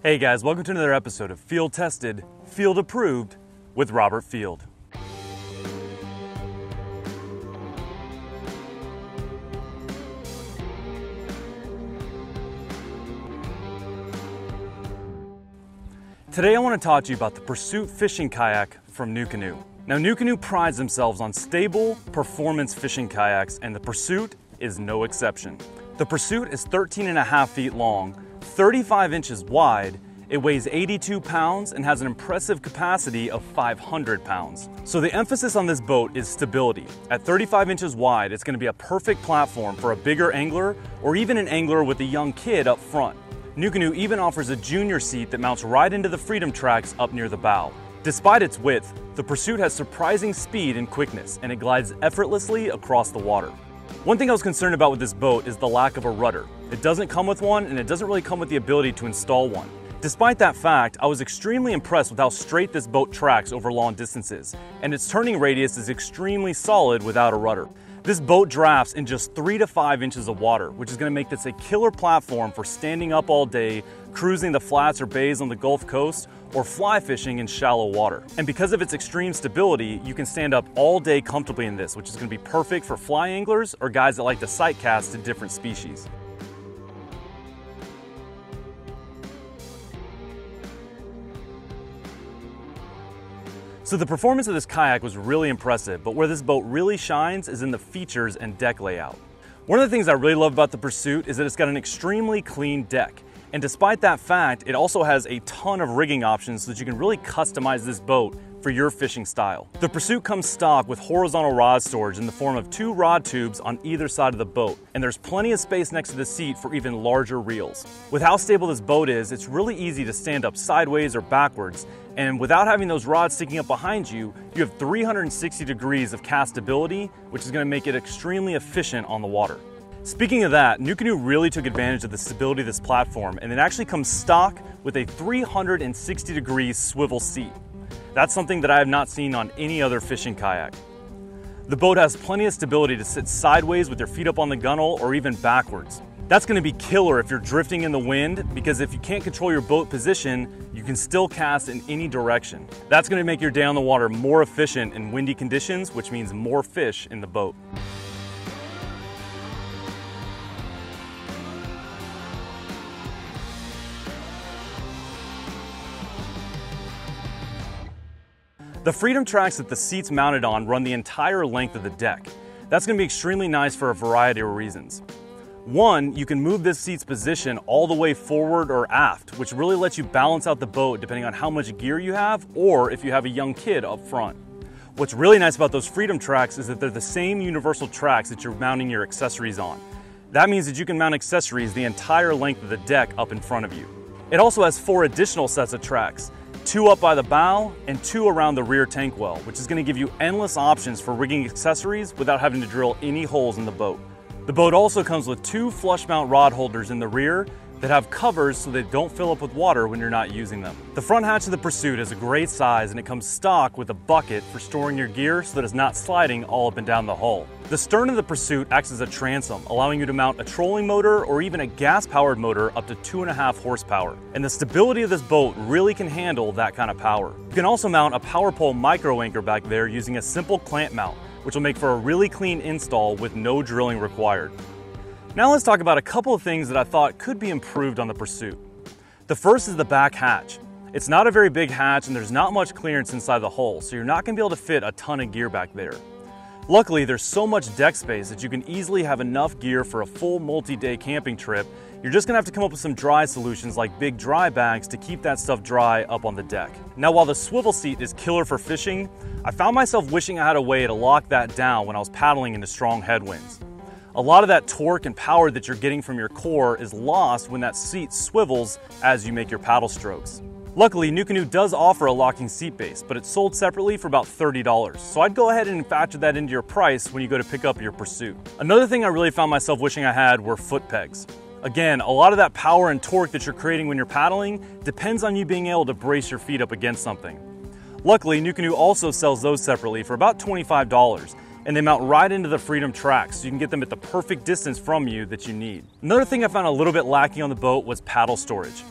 Hey guys, welcome to another episode of Field Tested, Field Approved with Robert Field. Today I want to talk to you about the Pursuit fishing kayak from NuCanoe. Now NuCanoe prides themselves on stable performance fishing kayaks, and the Pursuit is no exception. The Pursuit is 13.5 feet long, 35 inches wide, it weighs 82 pounds and has an impressive capacity of 500 pounds. So the emphasis on this boat is stability. At 35 inches wide, it's going to be a perfect platform for a bigger angler or even an angler with a young kid up front. NuCanoe even offers a junior seat that mounts right into the Freedom Tracks up near the bow. Despite its width, the Pursuit has surprising speed and quickness, and it glides effortlessly across the water. One thing I was concerned about with this boat is the lack of a rudder. It doesn't come with one, and it doesn't really come with the ability to install one. Despite that fact, I was extremely impressed with how straight this boat tracks over long distances, and its turning radius is extremely solid without a rudder. This boat drafts in just 3 to 5 inches of water, which is going to make this a killer platform for standing up all day, cruising the flats or bays on the Gulf Coast, or fly fishing in shallow water. And because of its extreme stability, you can stand up all day comfortably in this, which is going to be perfect for fly anglers or guys that like to sight cast to different species. So the performance of this kayak was really impressive, but where this boat really shines is in the features and deck layout. One of the things I really love about the Pursuit is that it's got an extremely clean deck. And despite that fact, it also has a ton of rigging options so that you can really customize this boat for your fishing style. The Pursuit comes stock with horizontal rod storage in the form of 2 rod tubes on either side of the boat, and there's plenty of space next to the seat for even larger reels. With how stable this boat is, it's really easy to stand up sideways or backwards, and without having those rods sticking up behind you, you have 360 degrees of castability, which is going to make it extremely efficient on the water. Speaking of that, NuCanoe really took advantage of the stability of this platform, and it actually comes stock with a 360 degree swivel seat. That's something that I have not seen on any other fishing kayak. The boat has plenty of stability to sit sideways with your feet up on the gunnel or even backwards. That's going to be killer if you're drifting in the wind, because if you can't control your boat position, you can still cast in any direction. That's going to make your day on the water more efficient in windy conditions, which means more fish in the boat. The Freedom Tracks that the seat's mounted on run the entire length of the deck. That's going to be extremely nice for a variety of reasons. One, you can move this seat's position all the way forward or aft, which really lets you balance out the boat depending on how much gear you have or if you have a young kid up front. What's really nice about those Freedom Tracks is that they're the same universal tracks that you're mounting your accessories on. That means that you can mount accessories the entire length of the deck up in front of you. It also has 4 additional sets of tracks, 2 up by the bow and 2 around the rear tank well, which is going to give you endless options for rigging accessories without having to drill any holes in the boat. The boat also comes with 2 flush mount rod holders in the rear that have covers so they don't fill up with water when you're not using them. The front hatch of the Pursuit is a great size, and it comes stock with a bucket for storing your gear so that it's not sliding all up and down the hull. The stern of the Pursuit acts as a transom, allowing you to mount a trolling motor or even a gas-powered motor up to 2.5 horsepower. And the stability of this boat really can handle that kind of power. You can also mount a power pole micro anchor back there using a simple clamp mount, which will make for a really clean install with no drilling required. Now let's talk about a couple of things that I thought could be improved on the Pursuit. The first is the back hatch. It's not a very big hatch and there's not much clearance inside the hull, so you're not going to be able to fit a ton of gear back there. Luckily, there's so much deck space that you can easily have enough gear for a full multi-day camping trip. You're just going to have to come up with some dry solutions like big dry bags to keep that stuff dry up on the deck. Now, while the swivel seat is killer for fishing, I found myself wishing I had a way to lock that down when I was paddling into strong headwinds. A lot of that torque and power that you're getting from your core is lost when that seat swivels as you make your paddle strokes. Luckily, NuCanoe does offer a locking seat base, but it's sold separately for about $30. So I'd go ahead and factor that into your price when you go to pick up your Pursuit. Another thing I really found myself wishing I had were foot pegs. Again, a lot of that power and torque that you're creating when you're paddling depends on you being able to brace your feet up against something. Luckily, NuCanoe also sells those separately for about $25. And they mount right into the Freedom Tracks, so you can get them at the perfect distance from you that you need. Another thing I found a little bit lacking on the boat was paddle storage.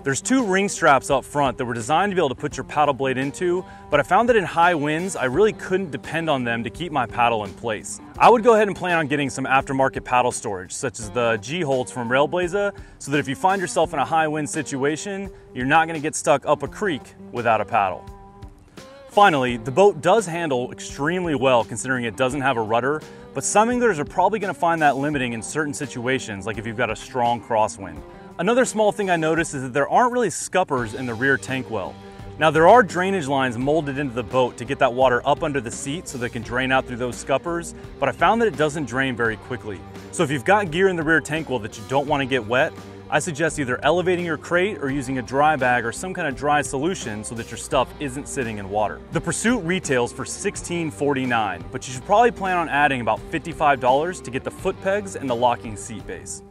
There's two ring straps up front that were designed to be able to put your paddle blade into, but I found that in high winds, I really couldn't depend on them to keep my paddle in place. I would go ahead and plan on getting some aftermarket paddle storage, such as the G-holds from Railblaza, so that if you find yourself in a high wind situation, you're not gonna get stuck up a creek without a paddle. Finally, the boat does handle extremely well considering it doesn't have a rudder, but some anglers are probably gonna find that limiting in certain situations, like if you've got a strong crosswind. Another small thing I noticed is that there aren't really scuppers in the rear tank well. Now there are drainage lines molded into the boat to get that water up under the seat so that it can drain out through those scuppers, but I found that it doesn't drain very quickly. So if you've got gear in the rear tank well that you don't want to get wet, I suggest either elevating your crate or using a dry bag or some kind of dry solution so that your stuff isn't sitting in water. The Pursuit retails for $16.49, but you should probably plan on adding about $55 to get the foot pegs and the locking seat base.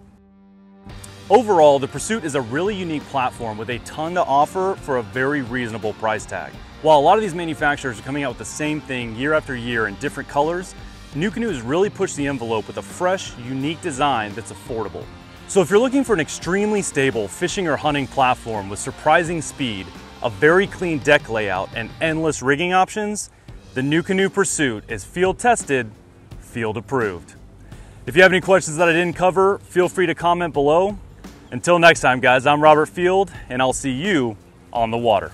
Overall, the Pursuit is a really unique platform with a ton to offer for a very reasonable price tag. While a lot of these manufacturers are coming out with the same thing year after year in different colors, NuCanoe has really pushed the envelope with a fresh, unique design that's affordable. So if you're looking for an extremely stable fishing or hunting platform with surprising speed, a very clean deck layout, and endless rigging options, the NuCanoe Pursuit is field tested, field approved. If you have any questions that I didn't cover, feel free to comment below. Until next time, guys, I'm Robert Field, and I'll see you on the water.